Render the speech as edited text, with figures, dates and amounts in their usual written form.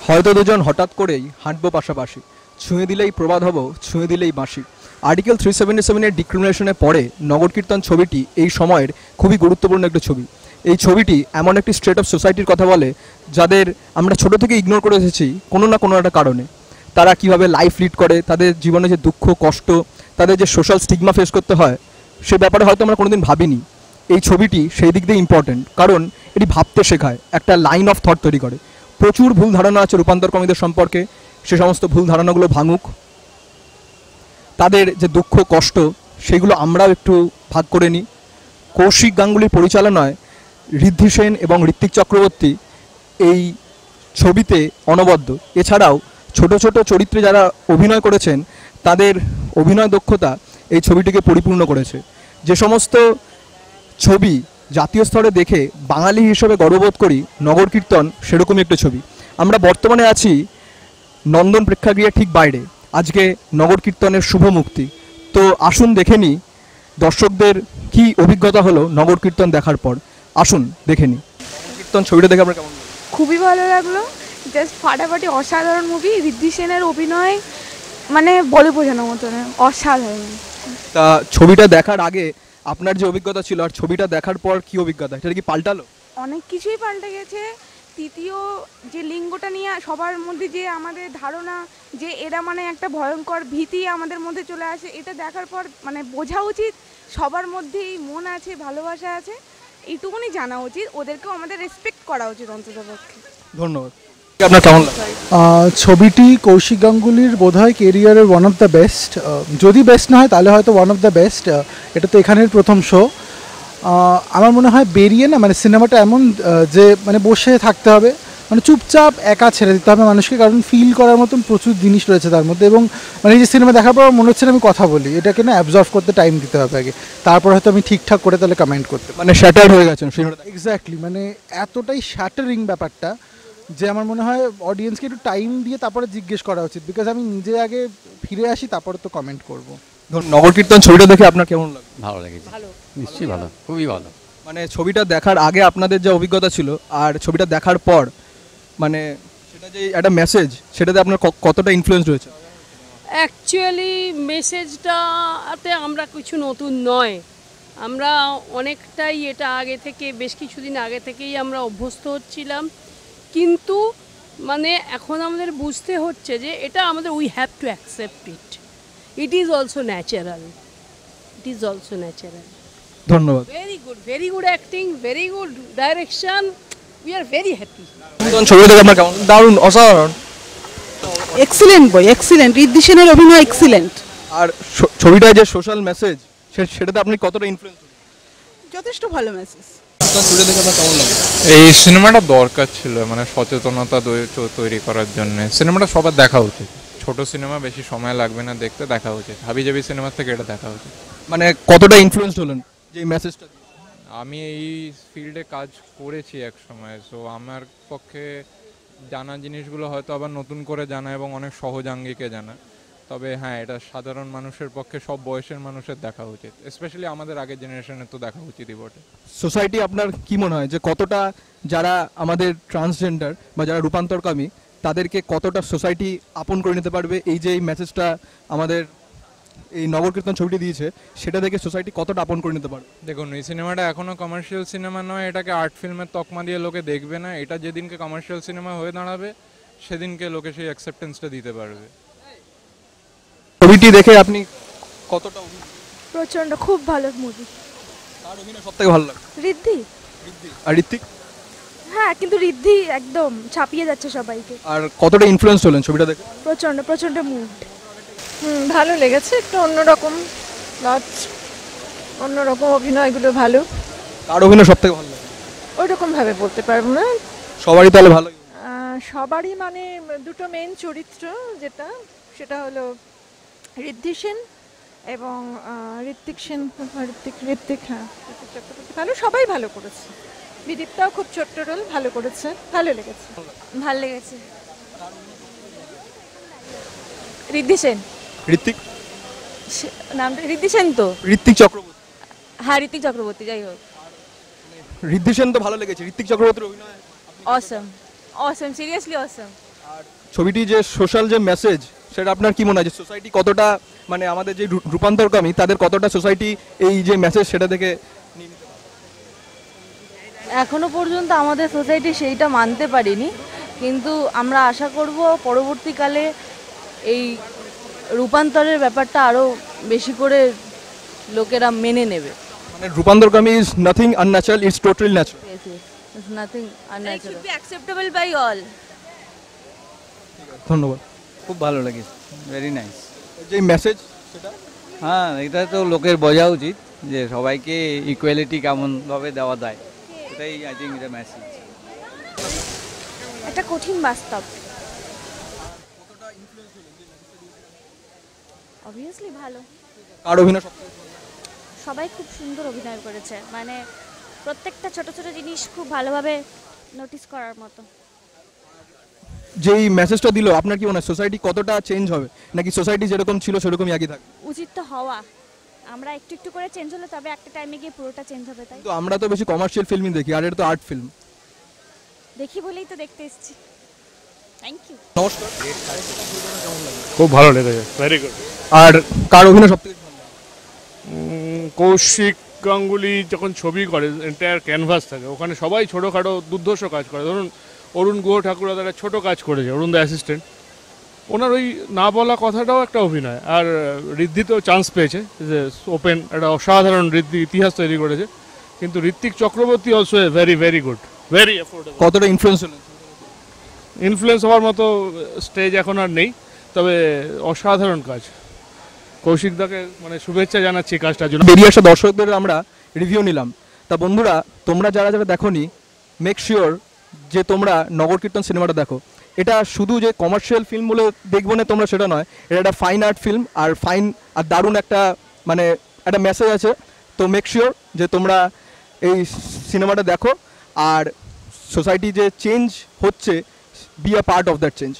হয়তো দুজন হঠাৎ করেই হাঁটবো পাশাপাশি, ছুঁয়ে দিলেই প্রবাদ হব, ছুঁয়ে দিলেই বাঁশি। আর্টিকেল 377-এর ডিক্রিমিনেশনের পরে নগর কীর্তন ছবিটি এই সময়ের খুবই গুরুত্বপূর্ণ একটা ছবি। এই ছবিটি এমন একটি স্টেট অফ সোসাইটির কথা বলে যাদের আমরা ছোট থেকে ইগনোর করে এসেছি কোনো না কোনো একটা কারণে। তারা কিভাবে লাইফ লিড করে, তাদের জীবনে যে দুঃখ কষ্ট, তাদের যে সোশ্যাল স্টিগমা ফেস করতে হয়, সে ব্যাপারে হয়তো আমরা কোনোদিন ভাবিনি। এই ছবিটি সেই দিক দিয়ে ইম্পর্টেন্ট, কারণ এটি ভাবতে শেখায়, একটা লাইন অফ থট তৈরি করে। প্রচুর ভুল ধারণা আছে রূপান্তরকামীদের সম্পর্কে, সে সমস্ত ভুল ধারণাগুলো ভাঙুক। তাদের যে দুঃখ কষ্ট সেগুলো আমরাও একটু ভাগ করে নিই। কৌশিক গাঙ্গুলির পরিচালনায় ঋদ্ধি সেন এবং ঋত্বিক চক্রবর্তী এই ছবিতে অনবদ্য। এছাড়াও ছোট ছোট চরিত্রে যারা অভিনয় করেছেন তাদের অভিনয় দক্ষতা এই ছবিটিকে পরিপূর্ণ করেছে। যে সমস্ত ছবি জাতীয় স্তরে দেখে বাঙালি হিসেবে গর্ববোধ করি, নগর কীর্তন সেরকমই একটা ছবি। আমরা বর্তমানে আছি নন্দন প্রেক্ষাগৃহের ঠিক বাইরে, আজকে নগর কীর্তনের শুভ মুক্তি। তো আসুন দেখে নিই দর্শকদের কি অভিজ্ঞতা হলো নগর কীর্তন দেখার পর। আসুন দেখে নিই কীর্তন ছবিটা দেখে আপনার কেমন লাগলো? খুবই ভালো লাগলো, জাস্ট ফাটাফাটি অসাধারণ মুভি। ঋদ্ধি সেনের অভিনয় মানে বলে বোঝানোর মতো না, অসাধারণ। তা ছবিটা দেখার আগে আপনার যে অভিজ্ঞতা ছিল আর ছবিটা দেখার পর কি অভিজ্ঞতা, সেটা কি পাল্টালো? অনেক কিছুই পাল্টে গেছে। তৃতীয় যে লিঙ্গটা নিয়ে সবার মধ্যে যে আমাদের ধারণা যে এরা মানে একটা ভয়ঙ্কর ভীতি আমাদের মধ্যে চলে আসে, এটা দেখার পর মানে বোঝা উচিত সবার মধ্যেই মন আছে, ভালোবাসা আছে, এইটুকুনি জানা উচিত। ওদেরকেও আমাদের রেসপেক্ট করা উচিত অন্ততপক্ষে। ধন্যবাদ। আপনার কেমন লাগলো? ছবিটি কৌশিক গাঙ্গুলির বোধহয় কেরিয়ারের ওয়ান অফ দ্য বেস্ট, যদি বেস্ট না হয় তাহলে হয়তো ওয়ান অফ দ্য বেস্ট। এটা তো এখানের প্রথম শো। আমার মনে হয় বেরিয়ে না মানে সিনেমাটা এমন যে মানে বসে থাকতে হবে, মানে চুপচাপ একা ছেড়ে দিতে হবে মানুষকে, কারণ ফিল করার মতন প্রচুর জিনিস রয়েছে তার মধ্যে। এবং মানে এই যে সিনেমা দেখার পর মনে হচ্ছে না আমি কথা বলি, এটাকে না অ্যাবজর্ভ করতে টাইম দিতে হবে আগে, তারপর হয়তো আমি ঠিকঠাক করে তাহলে কমেন্ট করতে মানে শ্যাটার্ড হয়ে গেছেন সিনেমাটা। এক্স্যাক্টলি, মানে এতটাই শ্যাটারিং ব্যাপারটা যে আমার মনে হয় অডিয়েন্সকে একটু টাইম দিয়ে তারপরে জিজ্ঞেস করা উচিত, বিকজ আমি নিজে আগে ফিরে আসি তারপরে তো কমেন্ট করব। নগর কীর্তন ছবিটা দেখে আপনার কেমন লাগলো? ভালো লেগেছে, নিশ্চয়ই ভালো, খুবই ভালো। মানে ছবিটা দেখার আগে আপনাদের যে অভিজ্ঞতা ছিল আর ছবিটা দেখার পর, মানে সেটা যে একটা মেসেজ, সেটাতে আপনার কতটা ইনফ্লুয়েন্স রয়েছে? অ্যাকচুয়ালি মেসেজটাতে আমরা কিছু নতুন নয়, আমরা অনেকটাই এটা আগে থেকে বেশ কিছুদিন আগে থেকেই আমরা অভ্যস্ত হচ্ছিলাম, কিন্তু মানে এখন আমাদের বুঝতে হচ্ছে যে এটা আমাদের we have to accept it, it is also natural, it is also natural. ধন্যবাদ। Very good acting, very good direction, we are very happy. ছবিটা দেখে আপনার কেমন? দারুণ, অসাধারণ, এক্সিলেন্ট বই, এক্সিলেন্ট। ঋদ্ধি সেনের অভিনয় এক্সিলেন্ট। আর ছবিটায় যে সোশ্যাল মেসেজ সেটাতে আপনি কতটা ইনফ্লুয়েন্স? যথেষ্ট ভালো মেসেজ। ছবিটা দেখে আপনার কেমন লাগে? এই সিনেমাটা দরকার ছিল, মানে সচেতনতা তৈরি করার জন্য সিনেমাটা সবার দেখা উচিত। ছোট সিনেমা, বেশি সময় লাগবে না দেখতে, দেখা উচিত। হাবিজাবি সিনেমার থেকে এটা দেখা উচিত। মানে কতটা ইনফ্লুয়েন্সড হলেন যে মেসেজটা? আমি এই ফিল্ডে কাজ করেছি এক সময়, সো আমার পক্ষে জানা জিনিসগুলো হয়তো আবার নতুন করে জানা এবং অনেক সহজাঙ্গিকে জানা। তবে হ্যাঁ, এটা সাধারণ মানুষের পক্ষে, সব বয়সের মানুষের দেখা উচিত, স্পেশালি আমাদের আগের জেনারেশনের তো দেখা উচিতই বটে। সোসাইটি আপনার কি মনে হয় যে কতটা যারা আমাদের ট্রান্সজেন্ডার বা যারা রূপান্তরকামী তাদেরকে কতটা সোসাইটি আপন করে নিতে পারবে? এই যে এই মেসেজটা আমাদের এই নগর কীর্তন ছবিটি দিয়েছে, সেটা দেখে সোসাইটি কতটা আপন করে নিতে পারবে? দেখুন, এই সিনেমাটা এখনও কমার্শিয়াল সিনেমা নয়, এটাকে আর্ট ফিল্মের তকমা দিয়ে লোকে দেখবে না। এটা যেদিনকে কমার্শিয়াল সিনেমা হয়ে দাঁড়াবে সেদিনকে লোকে সেই অ্যাকসেপ্টেন্সটা দিতে পারবে। ছবিটি দেখে আপনি কতটা? প্রচণ্ড, খুব ভালো মুভি। কার অভিনয় সবথেকে ভালো লাগে? ঋদ্ধি। আর ঋত্বিক? হ্যাঁ, কিন্তু ঋদ্ধি একদম ছাপিয়ে যাচ্ছে সবাইকে। আর কতটা ইনফ্লুয়েন্স হলেন ছবিটা দেখে? প্রচণ্ড প্রচণ্ড মুভড। ভালো লেগেছে, একটু অন্যরকম প্লট, অন্যরকম অভিনয়গুলো ভালো। কার অভিনয় সবথেকে ভালো লাগে? ওইরকমভাবে বলতে পারবো না, সবারই তাহলে ভালো? সবারই মানে দুটো মেন চরিত্র, যেটা সেটা হলো ঋদ্ধি সেন এবং ঋত্বিক সেন, ঋত্বিক হ্যাঁ, ঋত্বিক চক্রবর্তী ভালো, সবাই ভালো করেছে। বিদীপ্তাও খুব ছোট্ট রোল, ভালো করেছে, ভালো লেগেছে। ভালো লেগেছে। ঋদ্ধি সেন। ঋত্বিক? নামটা ঋদ্ধি সেন তো? ঋত্বিক চক্রবর্তী। হ্যাঁ, ঋত্বিক চক্রবর্তী। যাই হোক, ঋদ্ধি সেন তো ভালো লেগেছে, ঋত্বিক চক্রবর্তীর অভিনয় অসম, অসম, সিরিয়াসলি অসম। ছবিটি যে সোশ্যাল যে মেসেজ, সেটা আপনার কি মনে হয় যে সোসাইটি কতটা, মানে আমাদের যে রূপান্তরকামী তাদের কতটা সোসাইটি এই যে মেসেজ সেটা থেকে এখনো পর্যন্ত আমাদের সোসাইটি সেইটা মানতে পারিনি, কিন্তু আমরা আশা করব পরবর্তীকালে এই রূপান্তরের ব্যাপারটা আরও বেশি করে লোকেরা মেনে নেবে। মানে রূপান্তরকামী is nothing unnatural, it's totally natural. It's nothing unnatural. Acceptable by all. ধন্যবাদ। খুব ভালো লাগে, ভেরি নাইস। যে মেসেজ সেটা, হ্যাঁ, এটা তো লোকের বোঝা উচিত যে সবাইকে ইকুয়ালিটি কেমনভাবে দেওয়া যায়, এটাই আই থিঙ্ক এটা মেসেজ। একটা কঠিন বাস্তব। অবভিয়াসলি ভালো। কার অভিনয় সবথেকে সবাই খুব সুন্দর অভিনয় করেছে, মানে প্রত্যেকটা ছোট ছোট জিনিস খুব ভালোভাবে নোটিস করার মতো। যেই মেসেজটা দিল, আপনার কি মনে হয় সোসাইটি কতটা চেঞ্জ হবে, নাকি সোসাইটি যেরকম ছিল সেরকমই একই থাকবে? উচিত তো হওয়া, আমরা একটু একটু করে চেঞ্জ হলে তবে একটা টাইমে গিয়ে পুরোটা চেঞ্জ হবে। তাই তো আমরা তো বেশি কমার্শিয়াল ফিল্মই দেখি, আর এটা তো আর্ট ফিল্ম। দেখি বলেই তো দেখতে এসেছি। Thank you. নমস্কার। খুব ভালো লেগেছে, ভেরি গুড। আর কার অভিনয় সবথেকে ভালো লাগে? কৌশিক গাঙ্গুলি যখন ছবি করে, এন্টায়ার ক্যানভাস থাকে, ওখানে সবাই ছোটোখাটো দুর্ধর্ষ কাজ করে। ধরুন অরুণ গুহ ঠাকুর তারা ছোটো কাজ করেছে, অরুণ দ্য অ্যাসিস্ট্যান্ট, ওনার ওই না বলা কথাটাও একটা অভিনয়। আর ঋদ্ধি তো চান্স পেয়েছে, যে ওপেন একটা অসাধারণ ঋদ্ধি ইতিহাস তৈরি করেছে। কিন্তু Ritwik Chakraborty also a very very good, very affordable. কতটা ইনফ্লুয়েন্স হলো? ইনফ্লুয়েন্স হওয়ার মতো স্টেজ এখন আর নেই, তবে অসাধারণ কাজ। কৌশিকদাকে মানে শুভেচ্ছা জানাচ্ছি কাজটার জন্য। বেরিয়ে আসা দর্শকদের আমরা রিভিউ নিলাম। তা বন্ধুরা, তোমরা যারা যারা দেখোনি, মেক শিওর যে তোমরা নগর কীর্তন সিনেমাটা দেখো। এটা শুধু যে কমার্শিয়াল ফিল্ম বলে দেখবো না তোমরা, সেটা নয়, এটা একটা ফাইন আর্ট ফিল্ম, আর ফাইন আর দারুণ একটা মানে একটা মেসেজ আছে। তো মেক শিওর যে তোমরা এই সিনেমাটা দেখো, আর সোসাইটি যে চেঞ্জ হচ্ছে, be a part of that change.